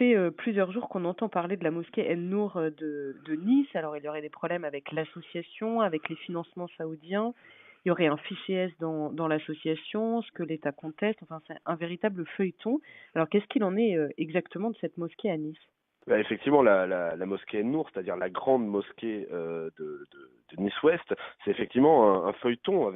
fait, plusieurs jours qu'on entend parler de la mosquée En-Nour, de Nice. Alors il y aurait des problèmes avec l'association, avec les financements saoudiens. Il y aurait un fichier S dans l'association, ce que l'État conteste. Enfin, c'est un véritable feuilleton. Alors qu'est-ce qu'il en est, exactement de cette mosquée à Nice? Bah, effectivement, la mosquée En-Nour, c'est-à-dire la grande mosquée de Nice-Ouest, c'est effectivement un feuilleton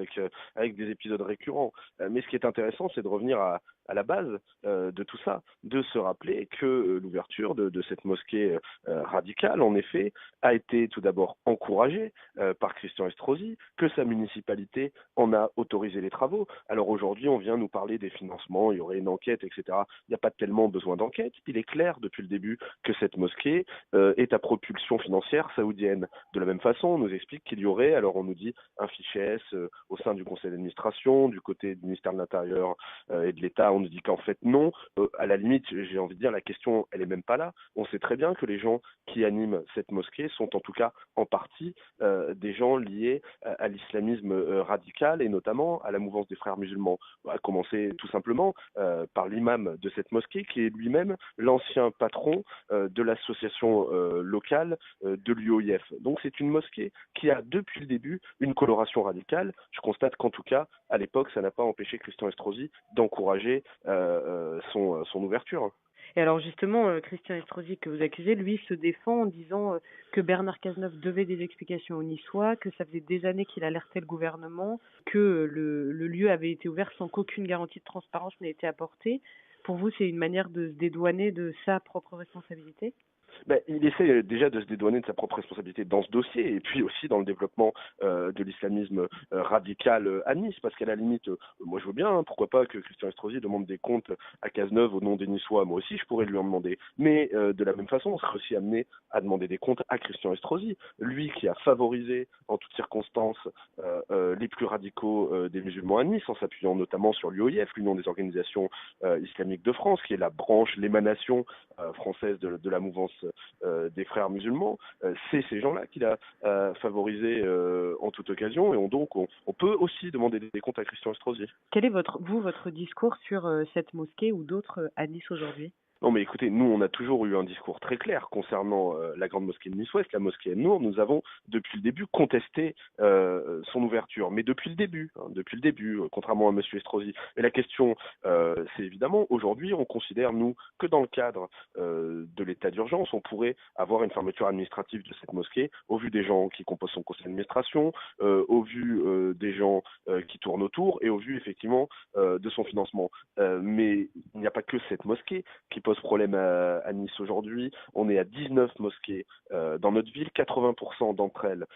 avec des épisodes récurrents. Mais ce qui est intéressant, c'est de revenir à la base de tout ça, de se rappeler que l'ouverture de cette mosquée radicale, en effet, a été tout d'abord encouragée par Christian Estrosi, que sa municipalité en a autorisé les travaux. Alors aujourd'hui, on vient nous parler des financements, il y aurait une enquête, etc. Il n'y a pas tellement besoin d'enquête. Il est clair depuis le début que cette mosquée est à propulsion financière saoudienne. De la même façon, on nous explique qu'il y aurait, alors on nous dit, un fichier S au sein du conseil d'administration, du côté du ministère de l'Intérieur et de l'État, on nous dit qu'en fait non. À la limite, j'ai envie de dire, la question, elle est même pas là. On sait très bien que les gens qui animent cette mosquée sont en tout cas en partie des gens liés à l'islamisme radical et notamment à la mouvance des frères musulmans. À commencer tout simplement par l'imam de cette mosquée qui est lui-même l'ancien patron de l'association locale de l'UOIF. Donc c'est une mosquée qui a depuis le début une coloration radicale. Je constate qu'en tout cas, à l'époque, ça n'a pas empêché Christian Estrosi d'encourager son ouverture. Et alors justement, Christian Estrosi que vous accusez, lui se défend en disant, que Bernard Cazeneuve devait des explications aux Niçois, que ça faisait des années qu'il alertait le gouvernement, que le lieu avait été ouvert sans qu'aucune garantie de transparence n'ait été apportée. Pour vous, c'est une manière de se dédouaner de sa propre responsabilité? Ben, il essaie déjà de se dédouaner de sa propre responsabilité dans ce dossier et puis aussi dans le développement de l'islamisme radical à Nice, parce qu'à la limite, moi je veux bien, hein, pourquoi pas que Christian Estrosi demande des comptes à Cazeneuve au nom des Niçois, moi aussi je pourrais lui en demander, mais de la même façon, on serait aussi amené à demander des comptes à Christian Estrosi, lui qui a favorisé en toutes circonstances les plus radicaux des musulmans à Nice, en s'appuyant notamment sur l'UOIF, l'Union des organisations islamiques de France, qui est la branche, l'émanation française de la mouvance des frères musulmans. C'est ces gens-là qu'il a favorisé en toute occasion et on peut aussi demander des comptes à Christian Estrosi. Quel est votre discours sur, cette mosquée ou d'autres, à Nice aujourd'hui? Non, mais écoutez, nous, on a toujours eu un discours très clair concernant la grande mosquée de Nice-Ouest, la mosquée En-Nour. Nous avons, depuis le début, contesté son ouverture. Mais depuis le début, contrairement à M. Estrosi. Et la question, c'est évidemment, aujourd'hui, on considère, nous, que dans le cadre de l'état d'urgence, on pourrait avoir une fermeture administrative de cette mosquée, au vu des gens qui composent son conseil d'administration, au vu des gens qui tournent autour, et au vu, effectivement, de son financement. Mais il n'y a pas que cette mosquée qui pose problème à Nice aujourd'hui. On est à 19 mosquées dans notre ville. 80% d'entre elles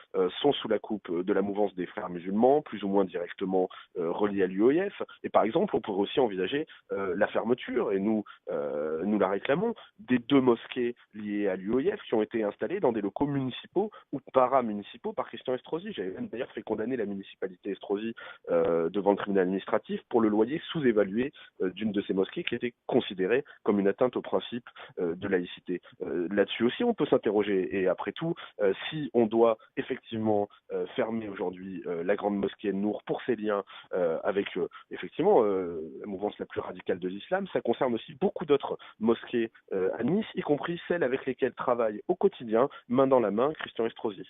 sont sous la coupe de la mouvance des frères musulmans, plus ou moins directement reliés à l'UOIF. Et par exemple, on pourrait aussi envisager la fermeture, et nous la réclamons, des 2 mosquées liées à l'UOIF qui ont été installées dans des locaux municipaux ou paramunicipaux par Christian Estrosi. J'avais même d'ailleurs fait condamner la municipalité Estrosi devant le tribunal administratif pour le loyer sous-évalué d'une de ces mosquées qui était considérée comme une atteinte au principe de laïcité. Là-dessus aussi, on peut s'interroger. Et après tout, si on doit effectivement fermer aujourd'hui la grande mosquée Nour pour ses liens avec effectivement la mouvance la plus radicale de l'islam, ça concerne aussi beaucoup d'autres mosquées à Nice, y compris celles avec lesquelles travaille au quotidien, main dans la main, Christian Estrosi.